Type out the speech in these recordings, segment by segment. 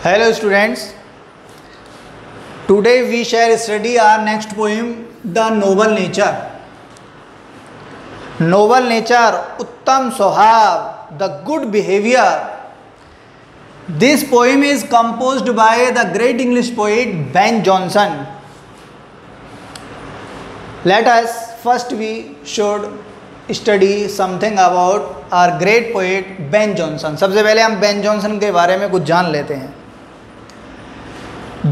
Hello students, today we shall study our next poem, The Noble Nature. Noble nature, Uttam Swabhav, the good behavior. This poem is composed by the great English poet Ben Jonson. Let us first we should study something about our great poet Ben Jonson. सबसे पहले हम Ben Jonson के बारे में कुछ जान लेते हैं.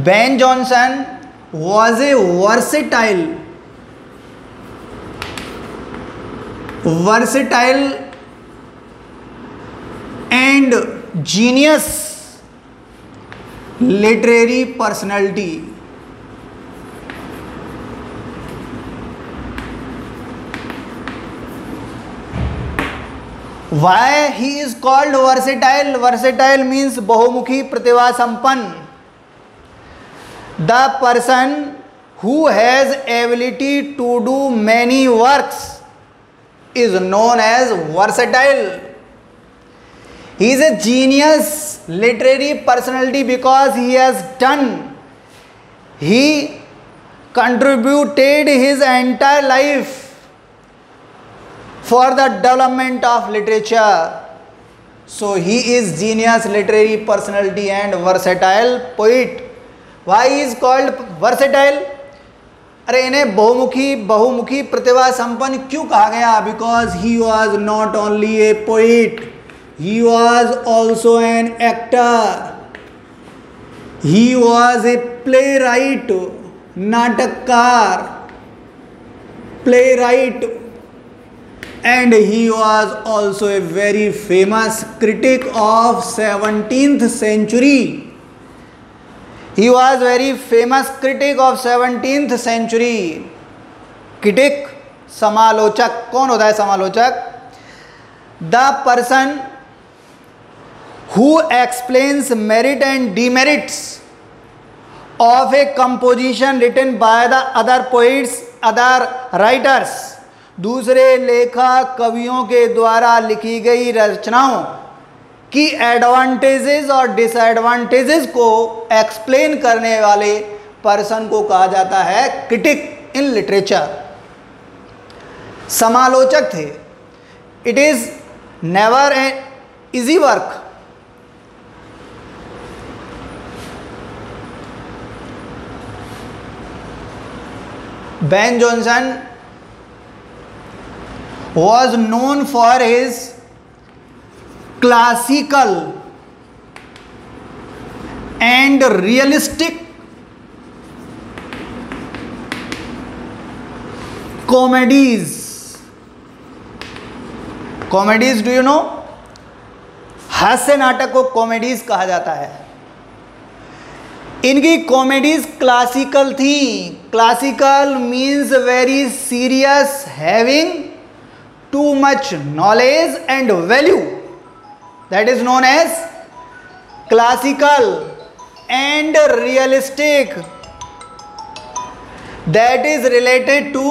Ben Jonson was a versatile and genius literary personality. Why he is called versatile? Versatile means बहुमुखी प्रतिभा संपन्न. The person who has ability to do many works is known as versatile. He is a genius literary personality because he contributed his entire life for the development of literature. So he is genius literary personality and versatile poet. Why he is called versatile? अरे इन्हें बहुमुखी प्रतिभा संपन्न क्यों कहा गया? Because he was not only a poet, he was also an actor, he was a playwright, नाटककार, playwright, and he was also a very famous critic of 17th century. He was very famous critic of 17th century. Critic, समालोचक. कौन होता है समालोचक? The person who explains merit and demerits of a composition written by the other poets, other writers. दूसरे लेखक कवियों के द्वारा लिखी गई रचनाओं की एडवांटेजेस और डिसएडवांटेजेस को एक्सप्लेन करने वाले पर्सन को कहा जाता है क्रिटिक इन लिटरेचर. समालोचक थे. It is never an easy work. Ben Jonson was known for his classical and realistic comedies. Comedies, do you know? हास्य नाटक को कॉमेडीज कहा जाता है. इनकी कॉमेडीज क्लासिकल थी. Classical means very serious, having too much knowledge and value. That is known as classical and realistic. That is related to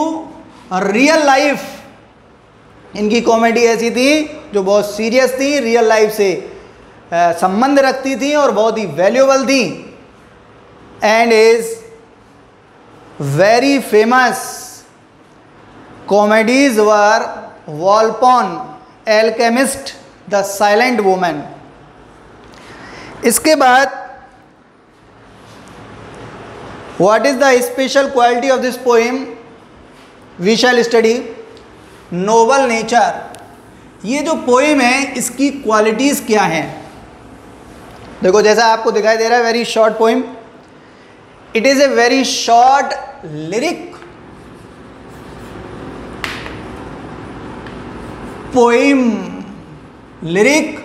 real life. इनकी comedy ऐसी थी जो बहुत सीरियस थी, रियल लाइफ से संबंध रखती थी और बहुत ही वैल्यूएबल थी. And is very famous. Comedies were Volpone, Alchemist, the silent woman. इसके बाद what is the special quality of this poem? We shall study noble nature. ये जो पोएम है इसकी क्वालिटीज क्या हैं? देखो जैसा आपको दिखाई दे रहा है, very short poem. It is a very short lyric poem. Lyric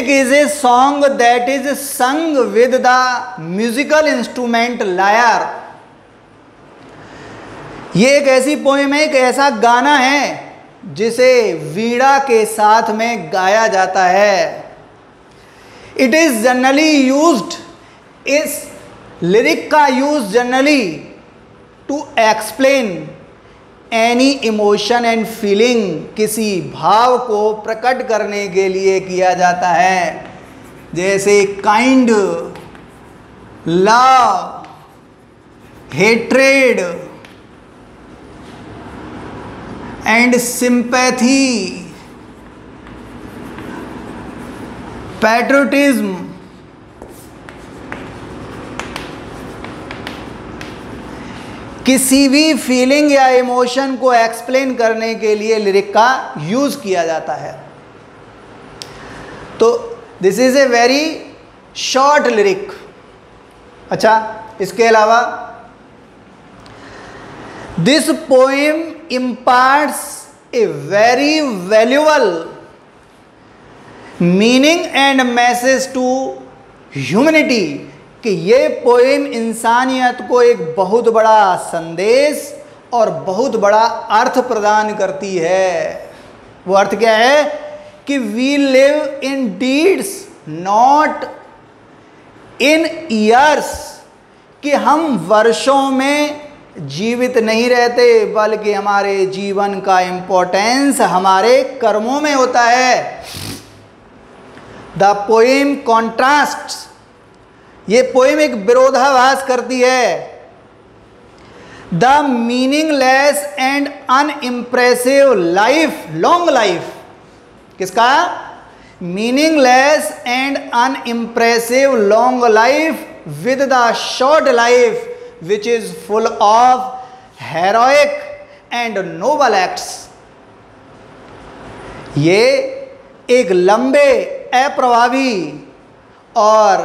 is a song that is sung with the musical instrument lyre. ये एक ऐसी पोएम है, एक ऐसा गाना है जिसे वीणा के साथ में गाया जाता है. इट इज जनरली यूज्ड, इस लिरिक का use generally to explain any emotion and feeling, किसी भाव को प्रकट करने के लिए किया जाता है. जैसे kind, love, hatred and sympathy, patriotism, किसी भी फीलिंग या इमोशन को एक्सप्लेन करने के लिए लिरिक का यूज किया जाता है। तो this is a very short lyric. अच्छा, इसके अलावा this poem imparts a very valuable meaning and message to humanity, कि ये पोएम इंसानियत को एक बहुत बड़ा संदेश और बहुत बड़ा अर्थ प्रदान करती है। वो अर्थ क्या है कि we live in deeds not in years, कि हम वर्षों में जीवित नहीं रहते, बल्कि हमारे जीवन का इंपॉर्टेंस हमारे कर्मों में होता है। द पोएम कॉन्ट्रास्ट्स, ये पोएम एक विरोधाभास करती है। The meaningless and unimpressive life, long life, किसका? Meaningless and unimpressive long life with the short life which is full of heroic and noble acts। ये एक लंबे, अप्रभावी और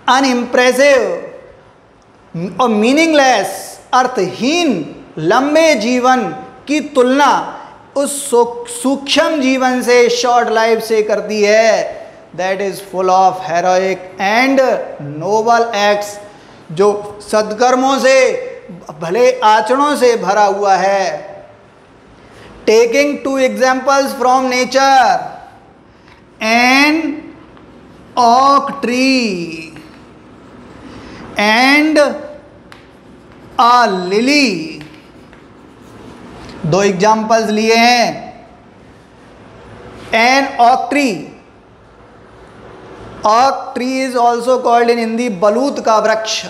अनइम्प्रेसिव और मीनिंगलेस, अर्थहीन लंबे जीवन की तुलना उस सूक्ष्म जीवन से, शॉर्ट लाइफ से करती है। That is full of heroic and noble acts, जो सद्कर्मों से, भले आचरणों से भरा हुआ है। Taking 2 examples from nature, an oak tree and a lily, 2 examples लिए हैं। An oak tree, oak tree is also called in Hindi बलूत का वृक्ष।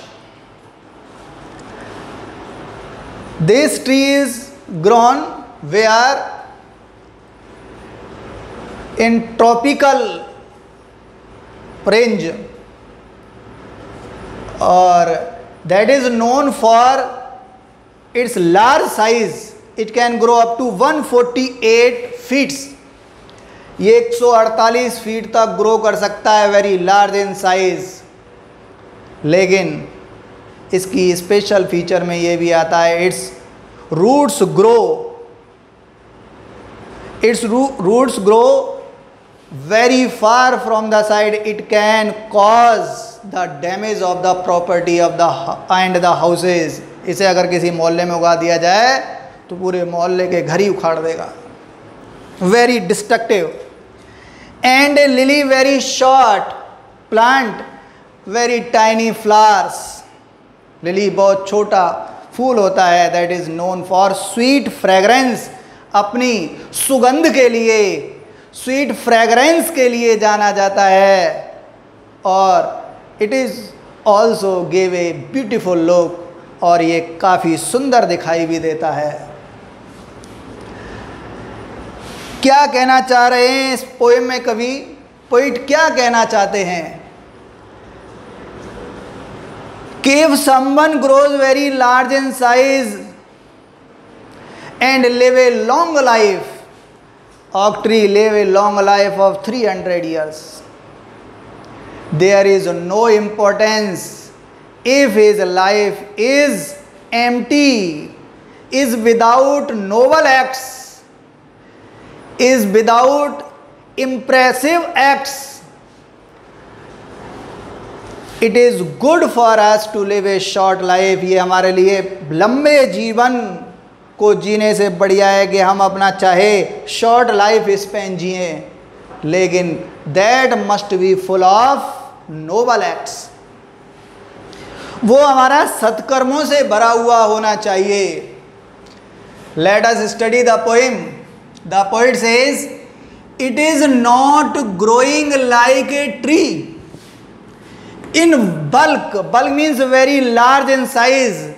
This tree is grown where? In tropical range, और that is known for its large size. It can grow up to 148 feet. ये 148 feet तक grow कर सकता है, very large in size. लेकिन इसकी स्पेशल फीचर में ये भी आता है, its roots grow very far from the side. It can cause the damage of the property of the and the houses. इसे अगर किसी मोहल्ले में उगा दिया जाए तो पूरे मोहल्ले के घर ही उखाड़ देगा। Very destructive. And A lily, very short plant, very tiny flowers. Lily बहुत छोटा फूल होता है। That is known for sweet fragrance, अपनी सुगंध के लिए, स्वीट फ्रेग्रेंस के लिए जाना जाता है। और it is also give a beautiful look, और ये काफ़ी सुंदर दिखाई भी देता है। क्या कहना चाह रहे हैं इस पोएम में कवि? पोइट क्या कहना चाहते हैं कि if someone grows very large in size and live a long life, oak tree live a long life of 300 years, there is no importance if his life is empty, is without noble acts, is without impressive acts. It is good for us to live a short life. ये हमारे लिए लंबे जीवन को जीने से बढ़िया है कि हम अपना चाहे शॉर्ट लाइफ स्पेन जिए, लेकिन that must be full of noble acts. वो हमारा सत्कर्मों से भरा हुआ होना चाहिए। Let us study the poem. The poet says, it is not growing like a tree. In bulk, bulk means very large in size,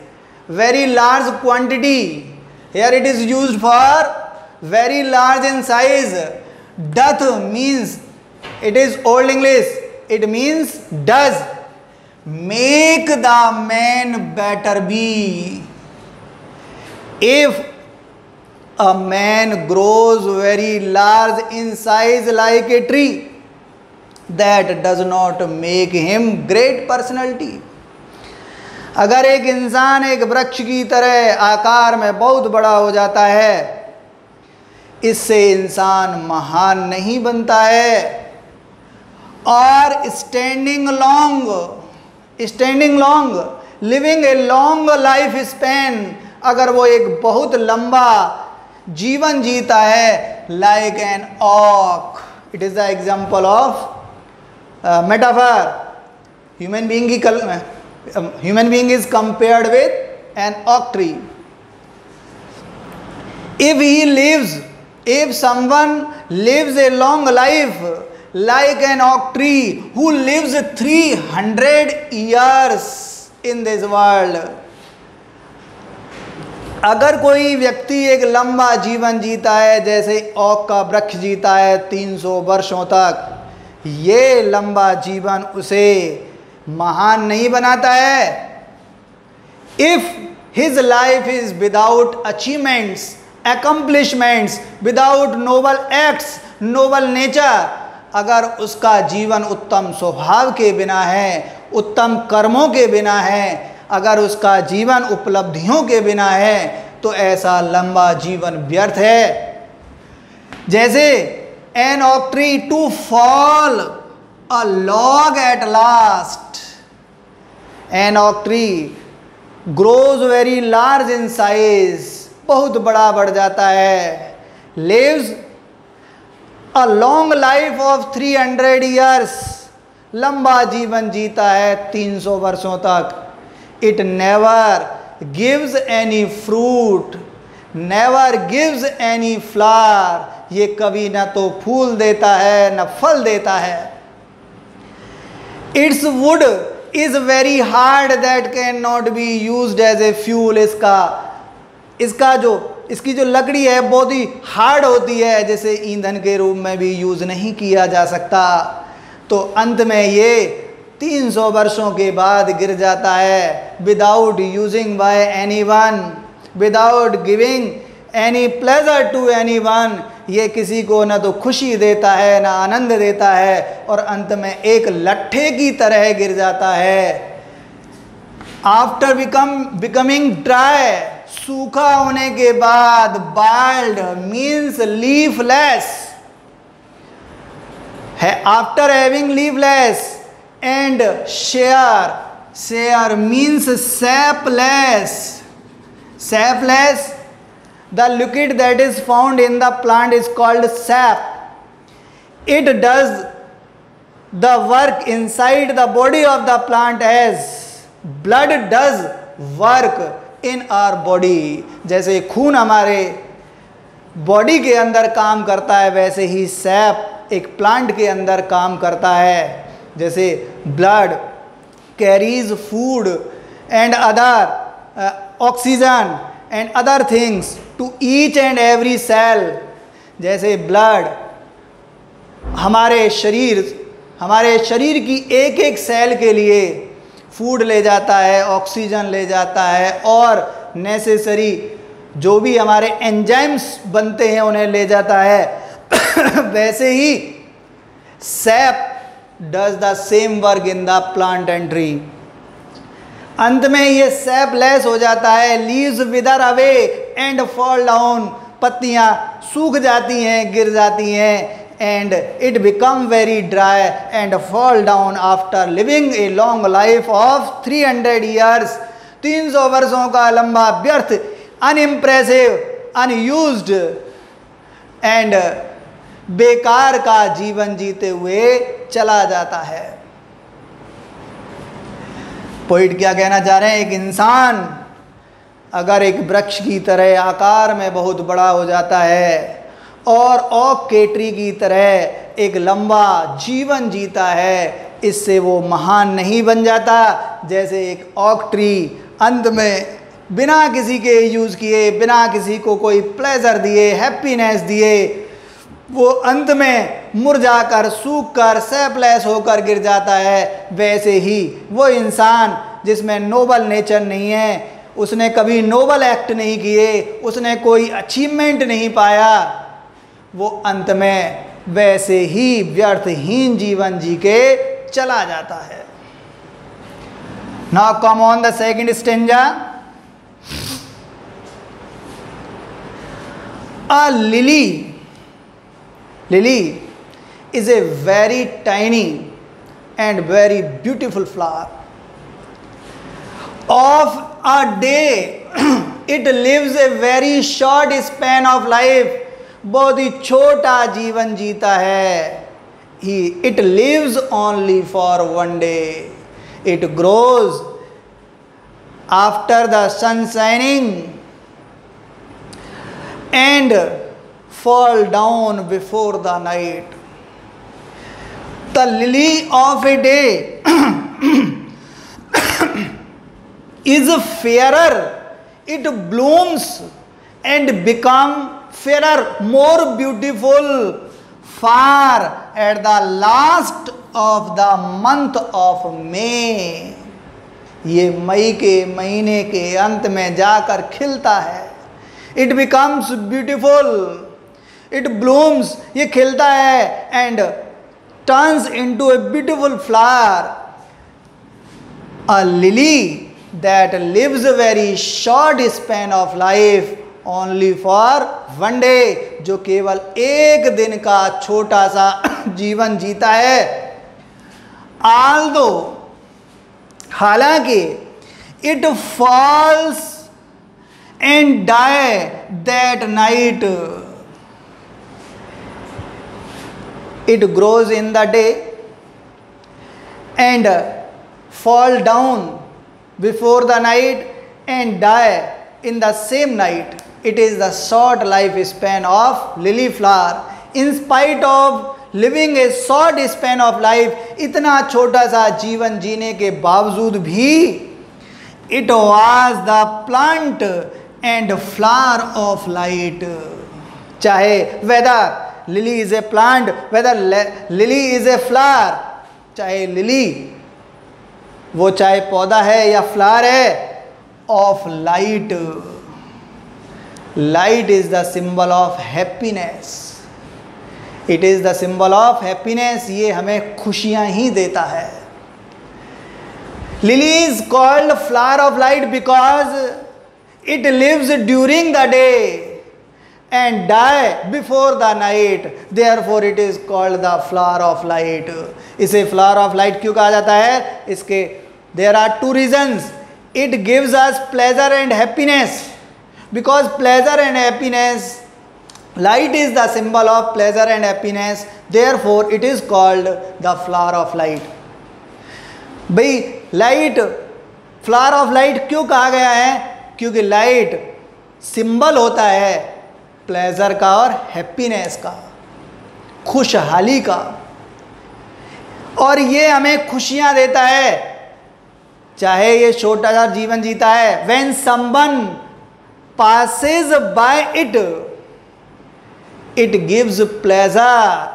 very large quantity. Here it is used for very large in size. Doth means, it is Old English, it means does. Make the man better be. If a man grows very large in size like a tree, that does not make him great personality. अगर एक इंसान एक वृक्ष की तरह आकार में बहुत बड़ा हो जाता है, इससे इंसान महान नहीं बनता है. और standing long, living a long life span, अगर वो एक बहुत लंबा जीवन जीता है, लाइक एन ऑक. It is the example of metaphor. Human being is compared with an ऑक tree. If someone lives a long life like an oak tree who lives 300 years in this world, अगर कोई व्यक्ति एक लंबा जीवन जीता है जैसे ओक का वृक्ष जीता है 300 वर्षों तक, ये लंबा जीवन उसे महान नहीं बनाता है. If his life is without achievements, accomplishments, without noble acts, noble nature, अगर उसका जीवन उत्तम स्वभाव के बिना है, उत्तम कर्मों के बिना है, अगर उसका जीवन उपलब्धियों के बिना है, तो ऐसा लंबा जीवन व्यर्थ है. जैसे an oak tree to fall a log at last. An oak tree grows very large in size, बहुत बड़ा बढ़ जाता है. Lives a long life of 300 years, लंबा जीवन जीता है 300 वर्षों तक. It never gives any fruit, never gives any flower, ये कभी ना तो फूल देता है ना फल देता है. Its wood is very hard that cannot be used as a fuel. इसकी जो लकड़ी है बहुत ही हार्ड होती है, जैसे ईंधन के रूप में भी यूज़ नहीं किया जा सकता. तो अंत में ये 300 वर्षों के बाद गिर जाता है. Without using by anyone, without giving any pleasure to anyone, ये किसी को ना तो खुशी देता है ना आनंद देता है, और अंत में एक लट्ठे की तरह गिर जाता है. आफ्टर बिकमिंग ड्राई, सूखा होने के बाद, बाइल्ड मीन्स लीफलेस है. After having leafless and sere means sapless. The liquid that is found in the plant is called sap. It does the work inside the body of the plant as blood does work in our body. जैसे खून हमारे body के अंदर काम करता है, वैसे ही सैप एक प्लांट के अंदर काम करता है. जैसे blood carries food and other oxygen and other things to each and every cell. जैसे ब्लड हमारे शरीर की एक एक सेल के लिए फूड ले जाता है, ऑक्सीजन ले जाता है, और नेसेसरी जो भी हमारे एंजाइम्स बनते हैं उन्हें ले जाता है. वैसे ही sap does the same work in the plant and tree. अंत में ये सैपलेस हो जाता है. Leaves wither away and fall down, पत्तियां सूख जाती हैं, गिर जाती हैं. And it become very dry and fall down after living a long life of 300 years. 300 वर्षों का लंबा व्यर्थ, अनइम्प्रेसिव, अनयूज्ड एंड बेकार का जीवन जीते हुए चला जाता है. पोइट क्या कहना चाह रहे हैं? एक इंसान अगर एक वृक्ष की तरह आकार में बहुत बड़ा हो जाता है और ओक के ट्री की तरह एक लंबा जीवन जीता है, इससे वो महान नहीं बन जाता। जैसे एक ओक ट्री अंत में बिना किसी के यूज़ किए, बिना किसी को कोई प्लेजर दिए, हैप्पीनेस दिए, वो अंत में मुरझाकर, सूख कर, सेपलेस होकर गिर जाता है, वैसे ही वो इंसान जिसमें नोबल नेचर नहीं है, उसने कभी नोबल एक्ट नहीं किए, उसने कोई अचीवमेंट नहीं पाया, वो अंत में वैसे ही व्यर्थहीन जीवन जी के चला जाता है। Now come on the second stanza. A lily is a very tiny and very beautiful flower. Of a day, it lives a very short span of life. बहुत ही छोटा जीवन जीता है. It lives only for one day. It grows after the sun shining and fall down before the night. The lily of a day is fairer. It blooms and become fairer, more beautiful, far at the last of the month of May. ये मई के महीने के अंत में जाकर खिलता है. It becomes beautiful. It blooms. ये खिलता है and turns into a beautiful flower. A lily that lives a very short span of life only for one day, जो केवल एक दिन का छोटा सा जीवन जीता है. Although, हालांकि it falls and die that night, it grows in the day and fall down before the night and die in the same night. It is the short lifespan of lily flower. In spite of living a short span of life, इतना छोटा सा जीवन जीने के बावजूद भी it was the plant and flower of light. चाहे whether lily is a plant, whether lily is a flower, चाहे लिली वो चाहे पौधा है या फ्लावर है, of light. Light is the symbol of happiness. It is the symbol of happiness. ये हमें खुशियाँ ही देता है. Lily is called flower of light because it lives during the day and die before the night. Therefore it is called the flower of light. इसे flower of light क्यों कहा जाता है? इसके there are two reasons. It gives us pleasure and happiness. Because pleasure and happiness, light is the symbol of pleasure and happiness. Therefore it is called the flower of light. भाई light flower of light क्यों कहा गया है? क्योंकि light symbol होता है pleasure का और हैप्पीनेस का, खुशहाली का, और ये हमें खुशियां देता है चाहे ये छोटा सा जीवन जीता है. When someone passes by it, it gives pleasure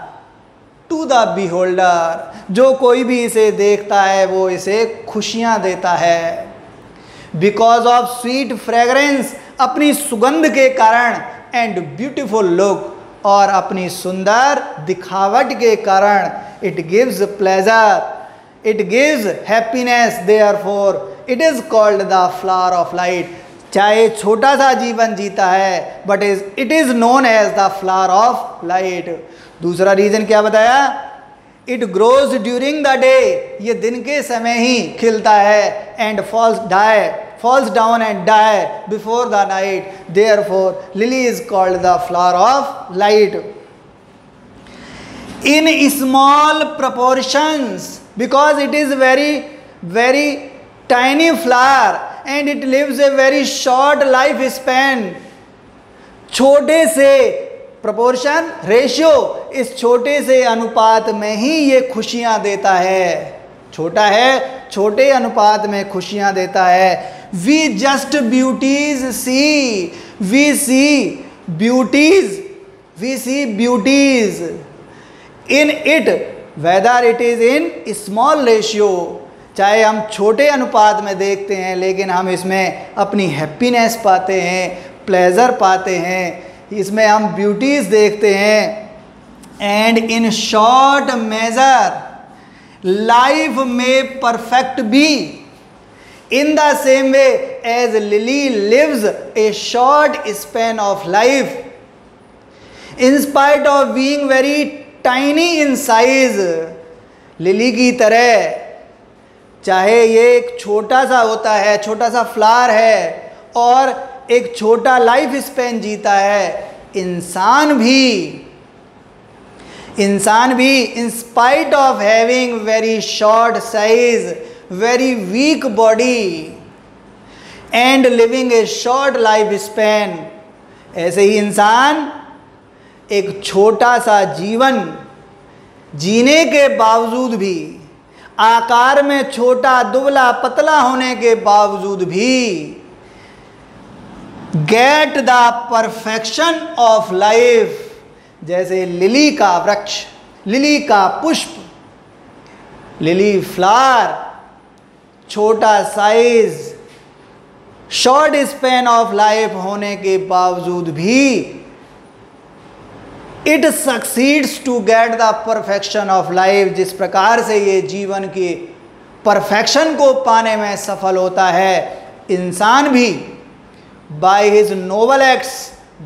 to the beholder. जो कोई भी इसे देखता है वो इसे खुशियां देता है. Because of sweet fragrance, अपनी सुगंध के कारण, and beautiful look, और अपनी सुंदर दिखावट के कारण, it gives pleasure, it gives happiness. Therefore it is called the flower of light. चाहे छोटा सा जीवन जीता है, but it is known as the flower of light. दूसरा रीजन क्या बताया? It grows during the day. ये दिन के समय ही खिलता है and falls down and die before the night. Therefore lily is called the flower of light. In small proportions, because it is very tiny flower and it lives a very short life span. छोटे से proportion, ratio, इस छोटे से अनुपात में ही ये खुशियां देता है। छोटा है, छोटे अनुपात में खुशियां देता है। We just beauties see, we see beauties, we see beauties in it whether it is in small ratio. चाहे हम छोटे अनुपात में देखते हैं, लेकिन हम इसमें अपनी हैप्पीनेस पाते हैं, प्लेजर पाते हैं, इसमें हम ब्यूटीज देखते हैं। And in short measure life में perfect be in the same way as lily lives a short span of life in spite of being very tiny in size. Lily की तरह, चाहे ये एक छोटा सा होता है, छोटा सा फ्लावर है और एक छोटा लाइफ स्पैन जीता है, इंसान भी इन spite of having very short size, very weak body and living A short life span, ऐसे ही इंसान एक छोटा सा जीवन जीने के बावजूद भी, आकार में छोटा दुबला पतला होने के बावजूद भी, get the perfection of life, जैसे लिली का वृक्ष, लिली का पुष्प, लिली फ्लावर, छोटा size, short span of life होने के बावजूद भी it succeeds to get the perfection of life. जिस प्रकार से ये जीवन के परफेक्शन को पाने में सफल होता है, इंसान भी by his noble acts,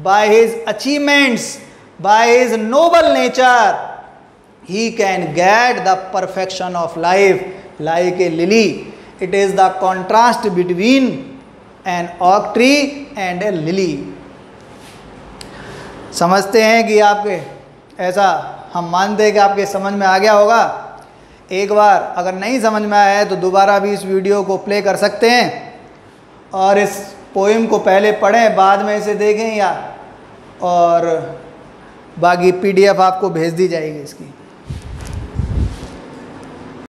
by his achievements, by his noble nature, he can get the perfection of life like a lily. It is the contrast between an oak tree and a lily. समझते हैं कि आपके, ऐसा हम मानते हैं कि आपके समझ में आ गया होगा। एक बार अगर नहीं समझ में आया है तो दोबारा भी इस वीडियो को प्ले कर सकते हैं और इस पोएम को पहले पढ़ें, बाद में इसे देखें, या और बाकी PDF आपको भेज दी जाएगी इसकी।